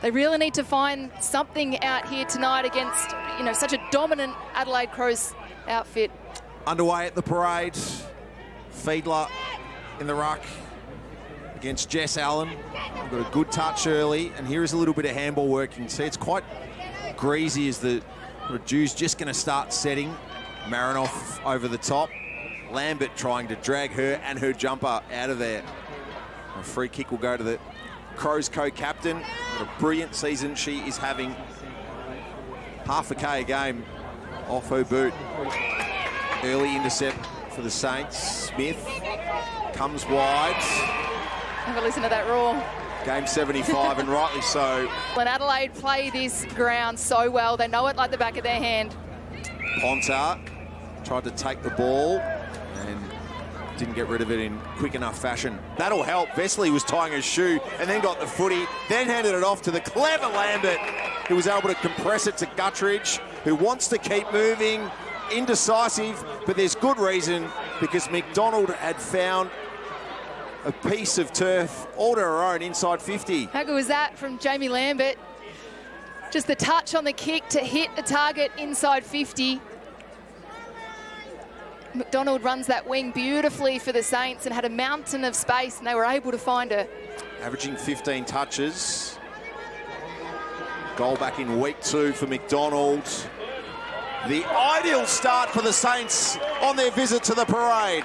They really need to find something out here tonight against, such a dominant Adelaide Crows outfit. Underway at the parade. Fiedler in the ruck against Jess Allen. Got a good touch early, and here is a little bit of handball work. You can see it's quite greasy as the dew's just going to start setting. Marinoff over the top. Lambert trying to drag her and her jumper out of there. A free kick will go to the Crows co-captain. What a brilliant season she is having. Half a K a game off her boot. Early intercept for the Saints. Smith comes wide. Have a listen to that roar. Game 75, and rightly so. When Adelaide play this ground so well, they know it like the back of their hand. Ponta tried to take the ball and didn't get rid of it in quick enough fashion. That'll help. Vesely was tying his shoe and then got the footy, then handed it off to the clever Lambert, who was able to compress it to Guttridge, who wants to keep moving, indecisive, but there's good reason, because McDonald had found a piece of turf all to her own inside 50. How good was that from Jamie Lambert? Just the touch on the kick to hit a target inside 50. McDonald runs that wing beautifully for the Saints and had a mountain of space, and they were able to find her. Averaging 15 touches. Goal back in week 2 for McDonald. The ideal start for the Saints on their visit to the parade.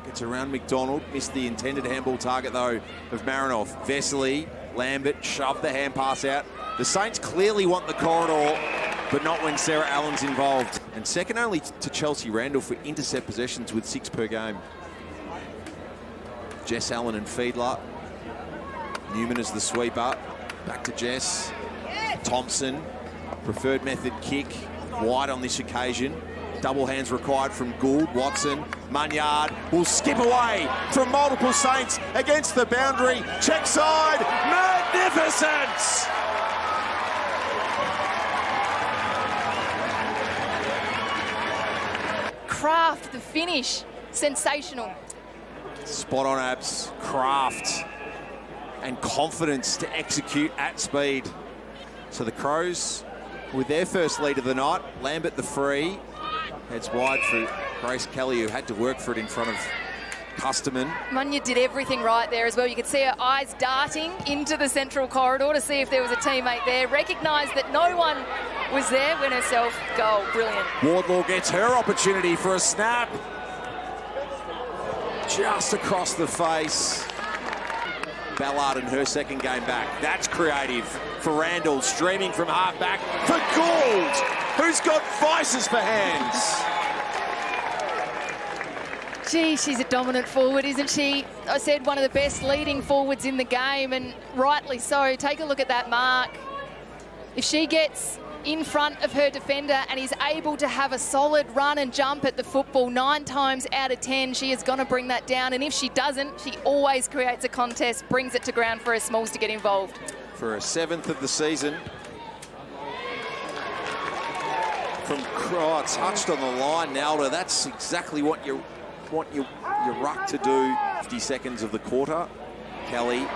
Gets around McDonald, missed the intended handball target though of Marinoff. Vesely, Lambert shoved the hand pass out. The Saints clearly want the corridor, but not when Sarah Allen's involved. And second only to Chelsea Randall for intercept possessions with 6 per game. Jess Allen and Fiedler. Newman is the sweeper. Back to Jess. Thompson, preferred method kick, wide on this occasion. Double hands required from Gould. Watson, Munyard will skip away from multiple Saints against the boundary. Check side, magnificent! Craft, the finish, sensational. Spot on, Abs. Craft and confidence to execute at speed. So the Crows, with their first lead of the night, Lambert the free, heads wide for Grace Kelly, who had to work for it in front of Custerman. Munya did everything right there as well. You could see her eyes darting into the central corridor to see if there was a teammate there. Recognised that no one was there, win herself goal. Brilliant. Wardlaw gets her opportunity for a snap. Just across the face. Ballard in her second game back. That's creative for Randall, streaming from half back for Gould, who's got vices for hands. Gee, she's a dominant forward, isn't she? I said one of the best leading forwards in the game, and rightly so. Take a look at that mark. If she gets in front of her defender and is able to have a solid run and jump at the football, 9 times out of 10, she is going to bring that down. And if she doesn't, she always creates a contest, brings it to ground for her smalls to get involved. For her 7th of the season. From touched on the line, Nalda. That's exactly what you want your ruck to do. 50 seconds of the quarter. Kelly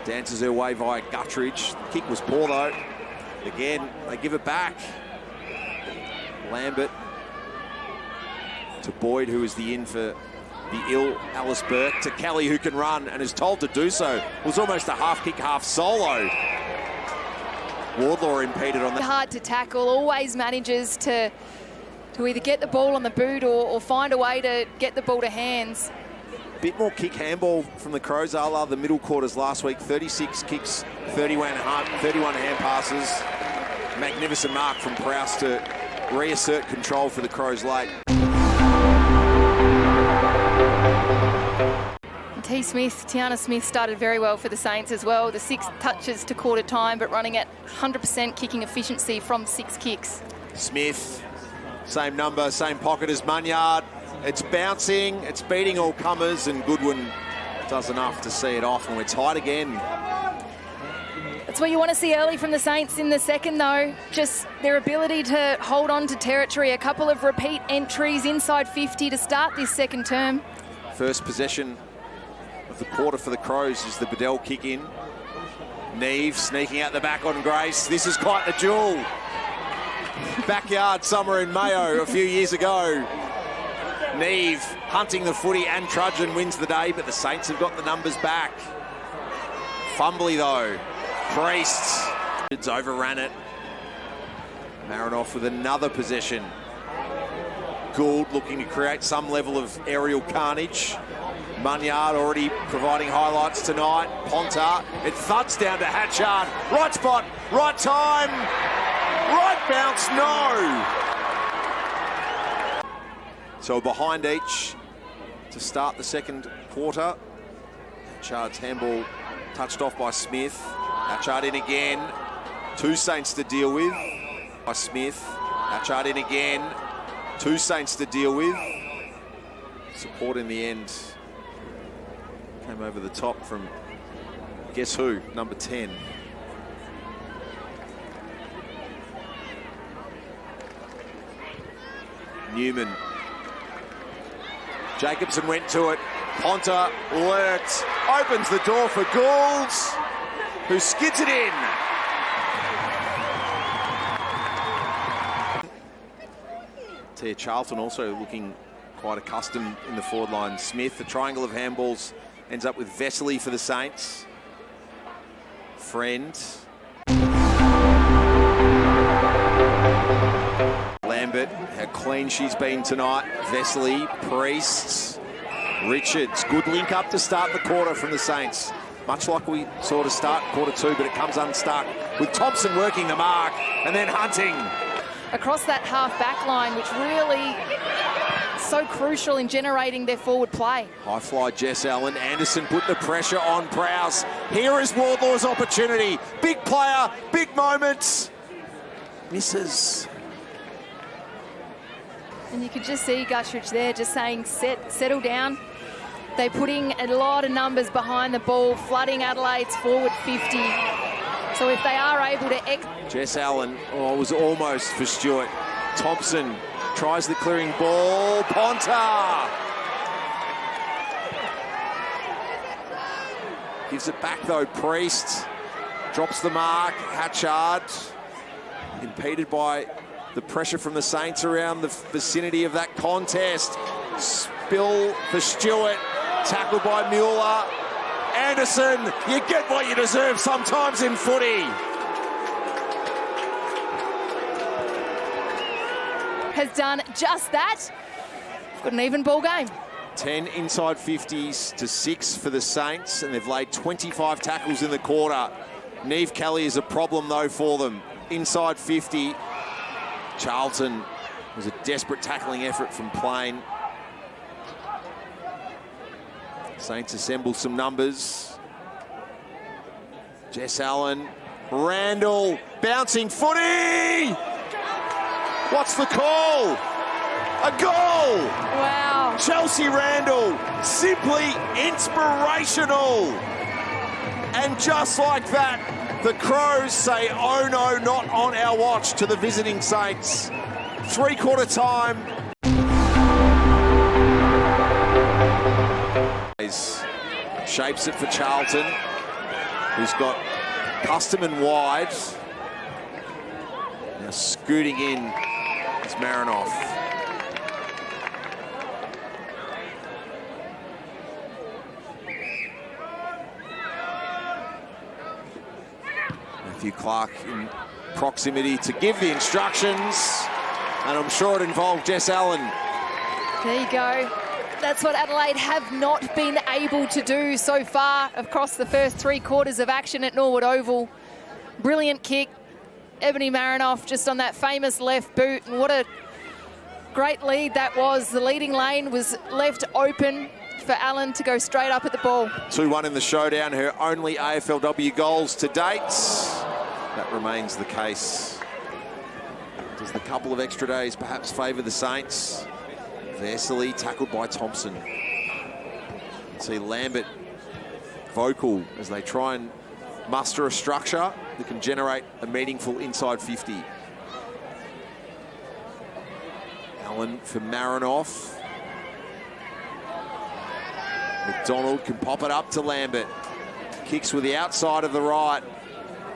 dances her way via Guttridge. The kick was poor though. Again, they give it back. Lambert to Boyd, who is the in for the ill Alice Burke, to Kelly, who can run and is told to do so. It was almost a half kick, half solo. Wardlaw impeded on that. Hard to tackle, always manages to either get the ball on the boot or find a way to get the ball to hands. Bit more kick handball from the Crows, a la the middle quarters last week. 36 kicks, 31 hand passes. Magnificent mark from Prowse to reassert control for the Crows late. Tiana Smith started very well for the Saints as well. The 6 touches to quarter time, but running at 100% kicking efficiency from 6 kicks. Smith, same number, same pocket as Munyard. It's bouncing, it's beating all comers, and Goodwin does enough to see it off, and we're tied again. That's what you want to see early from the Saints in the second, though. Just their ability to hold on to territory. A couple of repeat entries inside 50 to start this second term. First possession of the quarter for the Crows is the Bedell kick in. Neve sneaking out the back on Grace. This is quite the duel. Backyard summer in Mayo a few years ago. Neve hunting the footy and Trudgeon wins the day, but the Saints have got the numbers back. Fumbly though. Priest overran it. Marinoff with another possession. Gould looking to create some level of aerial carnage. Munyard already providing highlights tonight. Ponta, it thuds down to Hatchard. Right spot, right time, right bounce, no. So behind each to start the second quarter. Hatchard's handball touched off by Smith. Hatchard in again. Two Saints to deal with. By Smith. Hatchard in again. Two Saints to deal with. Support in the end. Came over the top from, guess who? Number 10. Newman. Jacobson went to it. Ponta lurked. Opens the door for Goulds, who skids it in. Tia Charlton also looking quite accustomed in the forward line. Smith, the triangle of handballs, ends up with Vesely for the Saints. Friend. Lambert, how clean she's been tonight. Vesely, Priest, Richards. Good link up to start the quarter from the Saints. Much like we saw to start quarter two, but it comes unstuck with Thompson working the mark and then hunting. Across that half-back line, which really so crucial in generating their forward play. High fly Jess Allen. Anderson put the pressure on Prowse. Here is Wardlaw's opportunity. Big player, big moments. Misses. And you could just see Guttridge there just saying, settle down. They're putting a lot of numbers behind the ball, flooding Adelaide's forward 50. So if they are able to... Jess Allen, was almost for Stewart. Thompson tries the clearing ball. Ponta! Gives it back though, Priest. Drops the mark, Hatchard. Impeded by the pressure from the Saints around the vicinity of that contest. Spill for Stewart. Tackled by Mueller. Anderson, you get what you deserve sometimes in footy. Has done just that. Got an even ball game. 10 inside 50s to 6 for the Saints, and they've laid 25 tackles in the quarter. Neve Kelly is a problem though for them. Inside 50. Charlton was a desperate tackling effort from Plain. Saints assemble some numbers. Jess Allen, Randall, bouncing footy! What's the call? A goal! Wow. Chelsea Randall, simply inspirational. And just like that, the Crows say, oh no, not on our watch to the visiting Saints. Three-quarter time. Shapes it for Charlton, who's got Custom and wide. Now scooting in is Marinoff. Matthew Clark in proximity to give the instructions, and I'm sure it involved Jess Allen. There you go. That's what Adelaide have not been able to do so far across the first three quarters of action at Norwood Oval. Brilliant kick. Ebony Marinoff just on that famous left boot, and what a great lead that was. The leading lane was left open for Allen to go straight up at the ball. 2-1 in the showdown, her only AFLW goals to date. That remains the case. Does the couple of extra days perhaps favour the Saints? Vesely tackled by Thompson. See Lambert vocal as they try and muster a structure that can generate a meaningful inside 50. Allen for Marinoff. McDonald can pop it up to Lambert. Kicks with the outside of the right.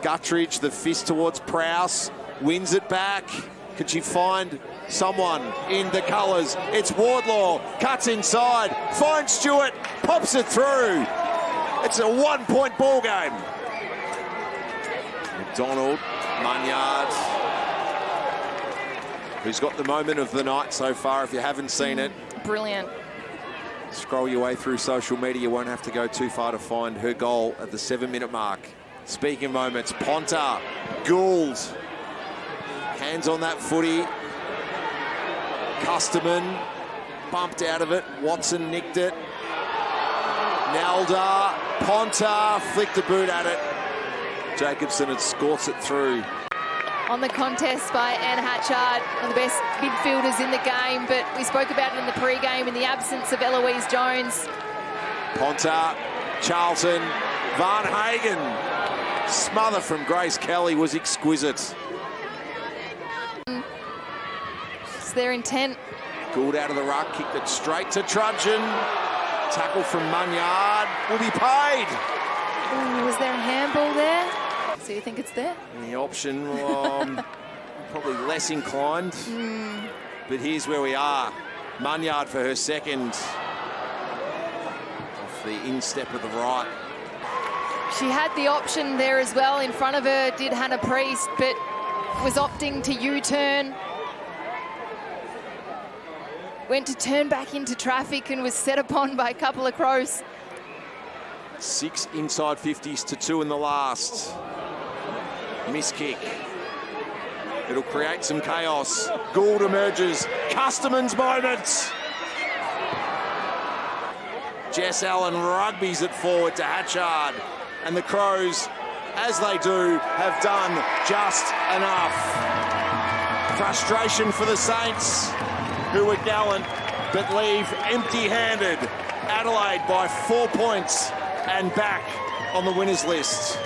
Guttridge, the fist towards Prowse, wins it back. Can she find someone in the colours? It's Wardlaw, cuts inside, finds Stewart, pops it through. It's a 1-point ball game. McDonald, Munyard, who's got the moment of the night so far, if you haven't seen it. Brilliant. Scroll your way through social media, you won't have to go too far to find her goal at the 7-minute mark. Speaking of moments, Ponta, Gould, hands on that footy. Custerman bumped out of it. Watson nicked it. Nalda, Ponta flicked a boot at it. Jacobson had scorched it through. On the contest by Anne Hatchard, one of the best midfielders in the game, but we spoke about it in the pre-game in the absence of Eloise Jones. Ponta, Charlton, Van Hagen. Smother from Grace Kelly was exquisite. It's their intent. Gould out of the ruck, kicked it straight to Trudgeon. Tackle from Munyard, will be paid. Ooh, was there a handball there? So you think it's there? The option, probably less inclined. But here's where we are. Munyard for her second. Off the instep of the right. She had the option there as well. In front of her did Hannah Priest, but was opting to U-turn. Went to turn back into traffic and was set upon by a couple of Crows. 6 inside 50s to 2 in the last. Miss kick. It'll create some chaos. Gould emerges. Custerman's moment. Jess Allen rugbies it forward to Hatchard. And the Crows, as they do, have done just enough. Frustration for the Saints, who were gallant, but leave empty-handed. Adelaide by 4 points and back on the winners list.